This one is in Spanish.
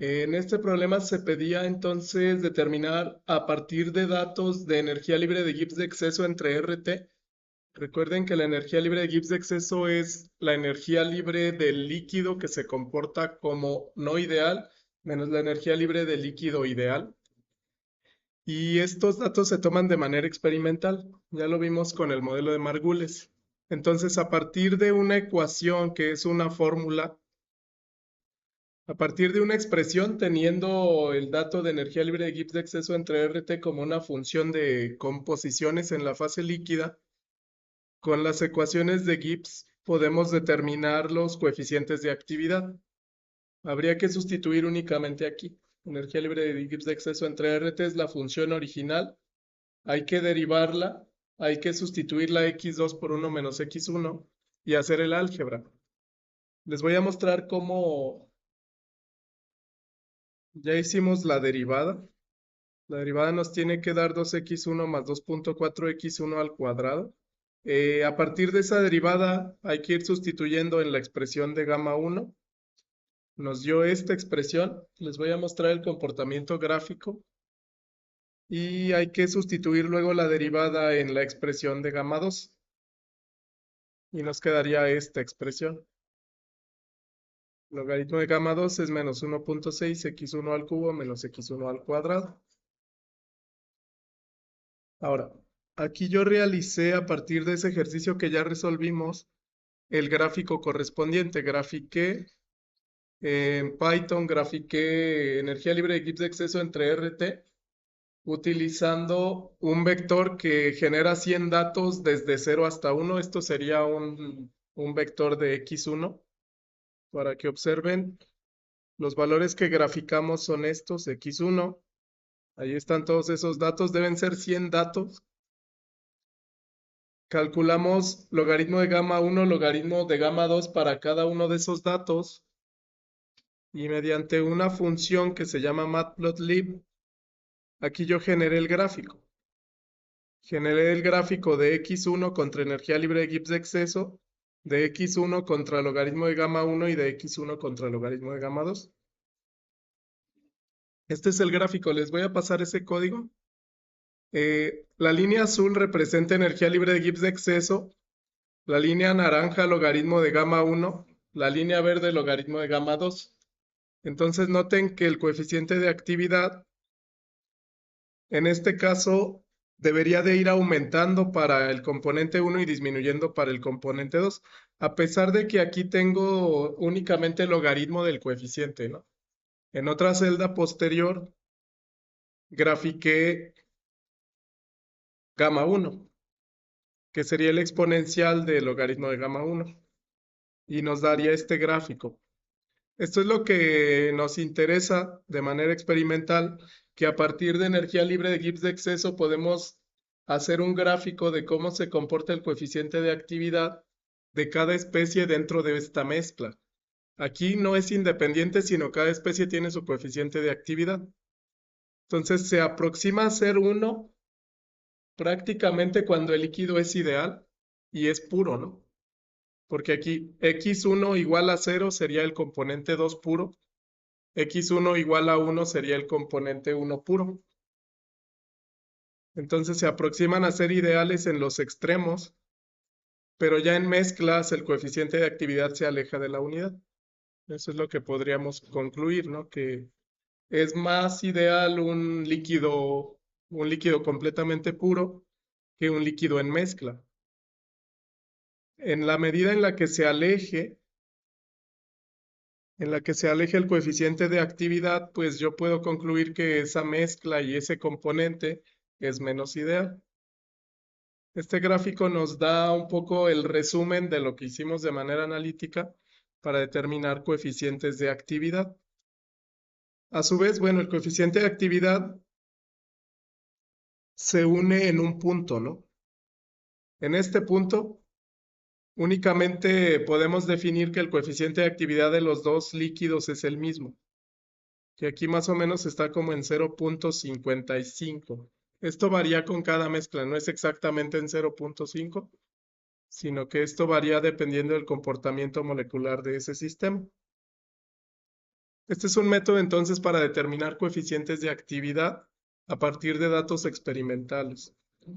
En este problema se pedía entonces determinar a partir de datos de energía libre de Gibbs de exceso entre RT. Recuerden que la energía libre de Gibbs de exceso es la energía libre del líquido que se comporta como no ideal, menos la energía libre del líquido ideal. Y estos datos se toman de manera experimental. Ya lo vimos con el modelo de Margules. Entonces, a partir de una ecuación que es una fórmula, a partir de una expresión teniendo el dato de energía libre de Gibbs de exceso entre RT como una función de composiciones en la fase líquida, con las ecuaciones de Gibbs podemos determinar los coeficientes de actividad. Habría que sustituir únicamente aquí. Energía libre de Gibbs de exceso entre RT es la función original. Hay que derivarla, hay que sustituir la x2 por 1 menos x1 y hacer el álgebra. Les voy a mostrar cómo ya hicimos la derivada. La derivada nos tiene que dar 2x1 más 2.4x1 al cuadrado. A partir de esa derivada hay que ir sustituyendo en la expresión de gamma 1. Nos dio esta expresión. Les voy a mostrar el comportamiento gráfico. Y hay que sustituir luego la derivada en la expresión de gamma 2. Y nos quedaría esta expresión. Logaritmo de gamma 2 es menos 1.6 x1 al cubo menos x1 al cuadrado. Ahora, aquí yo realicé a partir de ese ejercicio que ya resolvimos el gráfico correspondiente. Grafiqué en Python, grafiqué energía libre de Gibbs de exceso entre RT utilizando un vector que genera 100 datos desde 0 hasta 1. Esto sería un vector de x1. Para que observen, los valores que graficamos son estos, x1. Ahí están todos esos datos, deben ser 100 datos. Calculamos logaritmo de gamma 1, logaritmo de gamma 2 para cada uno de esos datos. Y mediante una función que se llama matplotlib, aquí yo generé el gráfico. Generé el gráfico de x1 contra energía libre de Gibbs de exceso, de x1 contra logaritmo de gamma 1 y de x1 contra logaritmo de gamma 2. Este es el gráfico, les voy a pasar ese código. La línea azul representa energía libre de Gibbs de exceso, la línea naranja logaritmo de gamma 1, la línea verde logaritmo de gamma 2. Entonces noten que el coeficiente de actividad, en este caso, debería de ir aumentando para el componente 1 y disminuyendo para el componente 2, a pesar de que aquí tengo únicamente el logaritmo del coeficiente, ¿no? En otra celda posterior, grafiqué gamma 1, que sería el exponencial del logaritmo de gamma 1, y nos daría este gráfico. Esto es lo que nos interesa de manera experimental, que a partir de energía libre de Gibbs de exceso podemos hacer un gráfico de cómo se comporta el coeficiente de actividad de cada especie dentro de esta mezcla. Aquí no es independiente, sino cada especie tiene su coeficiente de actividad. Entonces se aproxima a ser 1 prácticamente cuando el líquido es ideal y es puro, ¿no? Porque aquí x1 igual a 0 sería el componente 2 puro, x1 igual a 1 sería el componente 1 puro. Entonces se aproximan a ser ideales en los extremos, pero ya en mezclas el coeficiente de actividad se aleja de la unidad. Eso es lo que podríamos concluir, ¿no? Que es más ideal un líquido completamente puro que un líquido en mezcla. En la medida en la que se aleje el coeficiente de actividad, pues yo puedo concluir que esa mezcla y ese componente es menos ideal. Este gráfico nos da un poco el resumen de lo que hicimos de manera analítica para determinar coeficientes de actividad. A su vez, bueno, el coeficiente de actividad se une en un punto, ¿no? En este punto, únicamente podemos definir que el coeficiente de actividad de los dos líquidos es el mismo, que aquí más o menos está como en 0.55. Esto varía con cada mezcla, no es exactamente en 0.5, sino que esto varía dependiendo del comportamiento molecular de ese sistema. Este es un método entonces para determinar coeficientes de actividad a partir de datos experimentales.